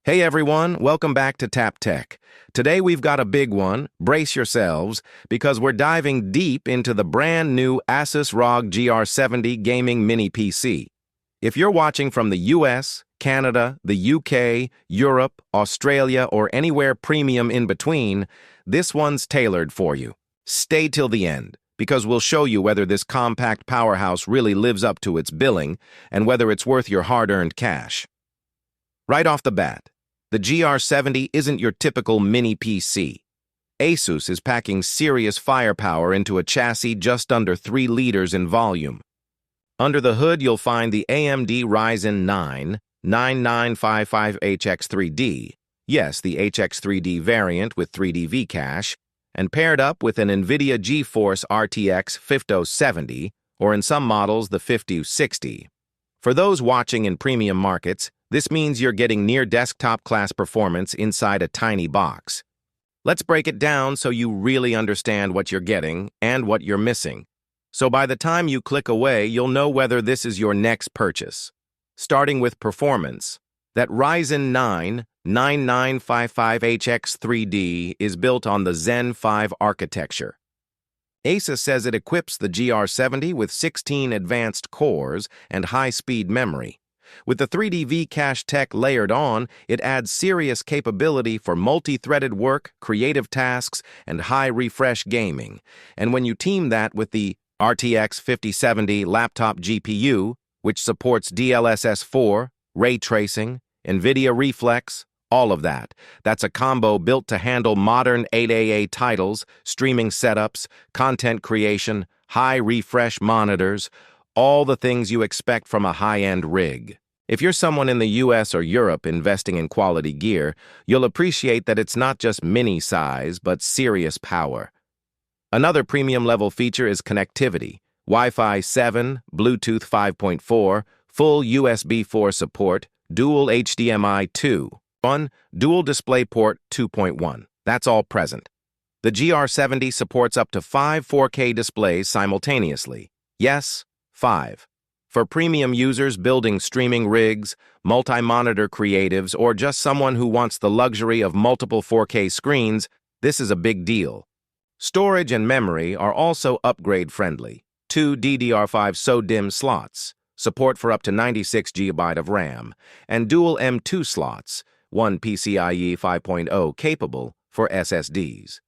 Hey everyone, welcome back to Tap Tech. Today we've got a big one, brace yourselves, because we're diving deep into the brand new ASUS ROG GR70 gaming mini PC. If you're watching from the US, Canada, the UK, Europe, Australia, or anywhere premium in between, this one's tailored for you. Stay till the end, because we'll show you whether this compact powerhouse really lives up to its billing and whether it's worth your hard-earned cash. Right off the bat, the GR70 isn't your typical mini PC. ASUS is packing serious firepower into a chassis just under 3 liters in volume. Under the hood, you'll find the AMD Ryzen 9 9955HX3D, yes, the HX3D variant with 3D V-Cache, and paired up with an NVIDIA GeForce RTX 5070, or in some models, the 5060. For those watching in premium markets, this means you're getting near desktop-class performance inside a tiny box. Let's break it down so you really understand what you're getting and what you're missing. So by the time you click away, you'll know whether this is your next purchase. Starting with performance, that Ryzen 9 9955HX3D is built on the Zen 5 architecture. ASUS says it equips the GR70 with 16 advanced cores and high-speed memory. With the 3D V-Cache tech layered on, it adds serious capability for multi-threaded work, creative tasks, and high-refresh gaming. And when you team that with the RTX 5070 laptop GPU, which supports DLSS 4, ray tracing, NVIDIA Reflex, all of that, that's a combo built to handle modern 8AA titles, streaming setups, content creation, high-refresh monitors, all the things you expect from a high-end rig. If you're someone in the US or Europe investing in quality gear, you'll appreciate that it's not just mini size, but serious power. Another premium-level feature is connectivity. Wi-Fi 7, Bluetooth 5.4, full USB 4 support, dual HDMI 2.1, dual DisplayPort 2.1. That's all present. The GR70 supports up to 5 4K displays simultaneously. Yes, 5. For premium users building streaming rigs, multi-monitor creatives, or just someone who wants the luxury of multiple 4K screens, this is a big deal. Storage and memory are also upgrade-friendly. 2 DDR5 SO-DIMM slots, support for up to 96 GB of RAM, and dual M2 slots, one PCIe 5.0 capable for SSDs.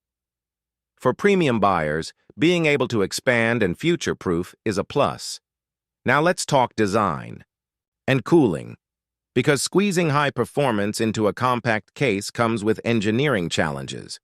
For premium buyers, being able to expand and future-proof is a plus. Now let's talk design and cooling, because squeezing high performance into a compact case comes with engineering challenges.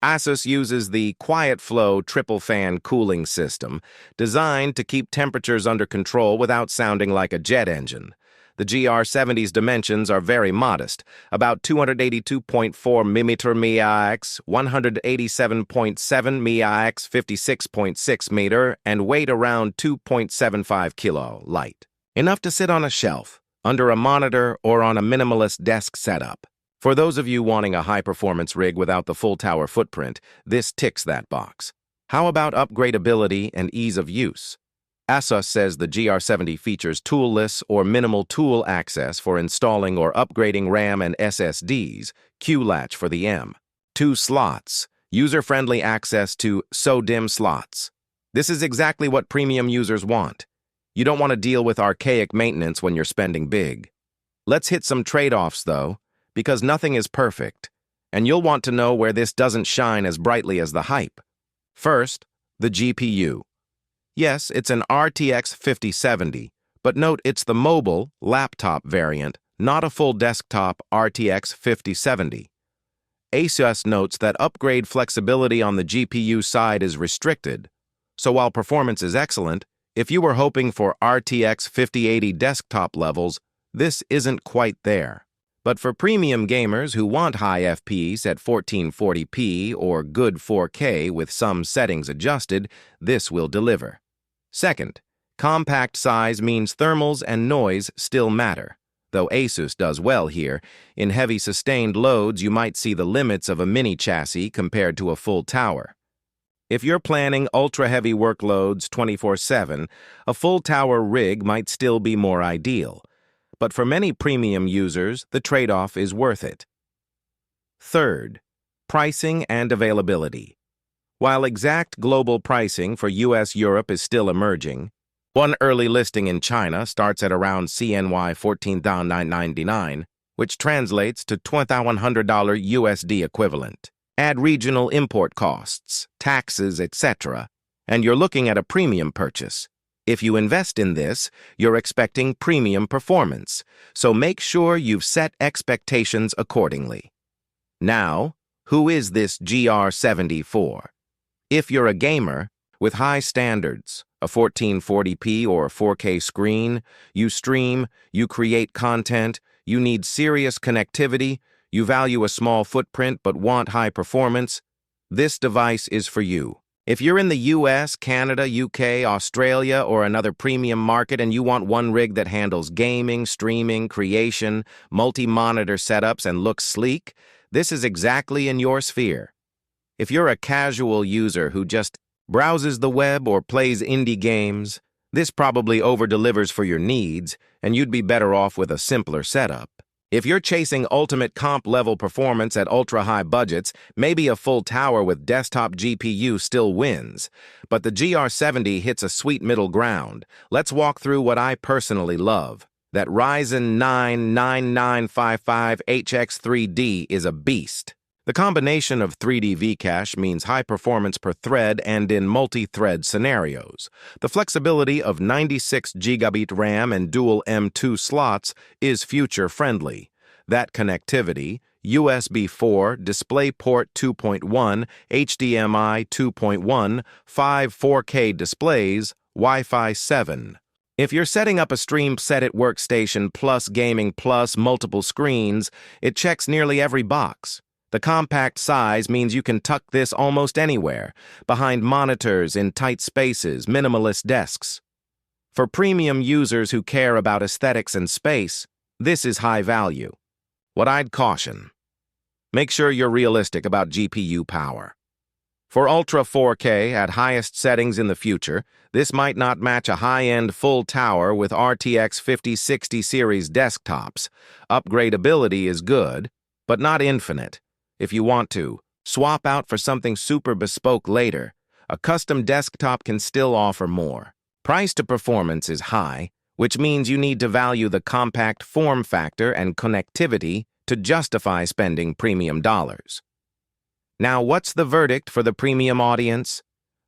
ASUS uses the Quiet Flow triple fan cooling system, designed to keep temperatures under control without sounding like a jet engine. The GR70's dimensions are very modest, about 282.4 mm MIAX, 187.7 MIAX, 56.6 meter, and weight around 2.75 kilo light. Enough to sit on a shelf, under a monitor, or on a minimalist desk setup. For those of you wanting a high-performance rig without the full tower footprint, this ticks that box. How about upgradability and ease of use? ASUS says the GR70 features toolless or minimal tool access for installing or upgrading RAM and SSDs, Q-latch for the M. 2 slots, user-friendly access to SO-DIMM slots. This is exactly what premium users want. You don't want to deal with archaic maintenance when you're spending big. Let's hit some trade-offs, though, because nothing is perfect, and you'll want to know where this doesn't shine as brightly as the hype. First, the GPU. Yes, it's an RTX 5070, but note it's the mobile, laptop variant, not a full desktop RTX 5070. ASUS notes that upgrade flexibility on the GPU side is restricted, so while performance is excellent, if you were hoping for RTX 5080 desktop levels, this isn't quite there. But for premium gamers who want high FPS at 1440p or good 4K with some settings adjusted, this will deliver. Second, compact size means thermals and noise still matter. Though ASUS does well here, in heavy sustained loads you might see the limits of a mini chassis compared to a full tower. If you're planning ultra-heavy workloads 24/7, a full tower rig might still be more ideal. but for many premium users, the trade-off is worth it. Third, pricing and availability. While exact global pricing for US-Europe is still emerging, one early listing in China starts at around CNY 14,999, which translates to $2,100 USD equivalent. Add regional import costs, taxes, etc., and you're looking at a premium purchase. If you invest in this, you're expecting premium performance, so make sure you've set expectations accordingly. Now, who is this GR70 for? If you're a gamer with high standards, a 1440p or 4K screen, you stream, you create content, you need serious connectivity, you value a small footprint but want high performance, this device is for you. If you're in the US, Canada, UK, Australia, or another premium market and you want one rig that handles gaming, streaming, creation, multi-monitor setups, and looks sleek, this is exactly in your sphere. If you're a casual user who just browses the web or plays indie games, this probably over-delivers for your needs, and you'd be better off with a simpler setup. If you're chasing ultimate comp-level performance at ultra-high budgets, maybe a full tower with desktop GPU still wins. But the GR70 hits a sweet middle ground. Let's walk through what I personally love. That Ryzen 9 9955HX3D is a beast. The combination of 3D V-cache means high performance per thread and in multi-thread scenarios. The flexibility of 96 GB RAM and dual M2 slots is future-friendly. That connectivity, USB 4, DisplayPort 2.1, HDMI 2.1, 5 4K displays, Wi-Fi 7. If you're setting up a stream set at workstation plus gaming plus multiple screens, it checks nearly every box. The compact size means you can tuck this almost anywhere, behind monitors, in tight spaces, minimalist desks. For premium users who care about aesthetics and space, this is high value. What I'd caution: make sure you're realistic about GPU power. For Ultra 4K at highest settings in the future, this might not match a high-end full tower with RTX 5060 series desktops. Upgradability is good, but not infinite. If you want to, swap out for something super bespoke later. A custom desktop can still offer more. Price to performance is high, which means you need to value the compact form factor and connectivity to justify spending premium dollars. Now, what's the verdict for the premium audience?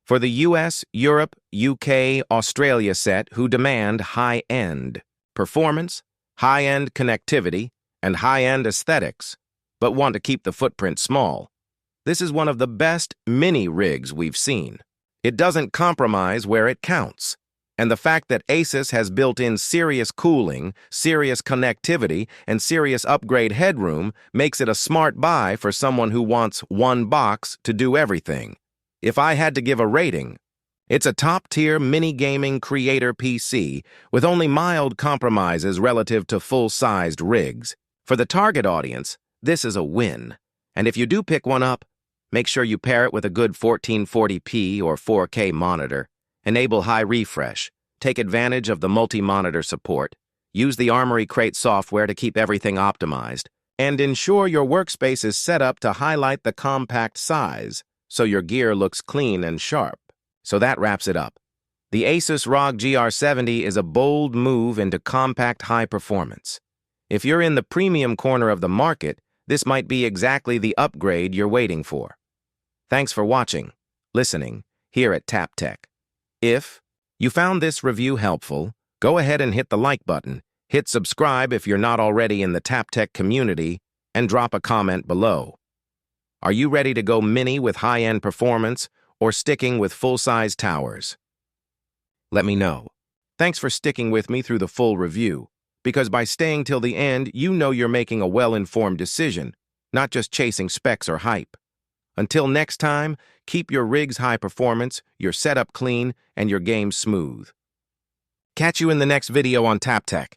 For the US, Europe, UK, Australia set who demand high-end performance, high-end connectivity, and high-end aesthetics, but want to keep the footprint small, this is one of the best mini rigs we've seen. It doesn't compromise where it counts. And the fact that ASUS has built in serious cooling, serious connectivity, and serious upgrade headroom makes it a smart buy for someone who wants one box to do everything. If I had to give a rating, it's a top-tier mini-gaming creator PC with only mild compromises relative to full-sized rigs. For the target audience, this is a win. And if you do pick one up, make sure you pair it with a good 1440p or 4K monitor. Enable high refresh, take advantage of the multi-monitor support, use the Armory Crate software to keep everything optimized, and ensure your workspace is set up to highlight the compact size so your gear looks clean and sharp. So that wraps it up. The ASUS ROG GR70 is a bold move into compact high performance. If you're in the premium corner of the market, this might be exactly the upgrade you're waiting for. Thanks for watching, listening, here at TapTech. If you found this review helpful, go ahead and hit the like button, hit subscribe if you're not already in the TapTech community, and drop a comment below. Are you ready to go mini with high-end performance or sticking with full-size towers? Let me know. Thanks for sticking with me through the full review, because by staying till the end, you know you're making a well-informed decision, not just chasing specs or hype. Until next time, keep your rigs high performance, your setup clean, and your game smooth. Catch you in the next video on TapTech.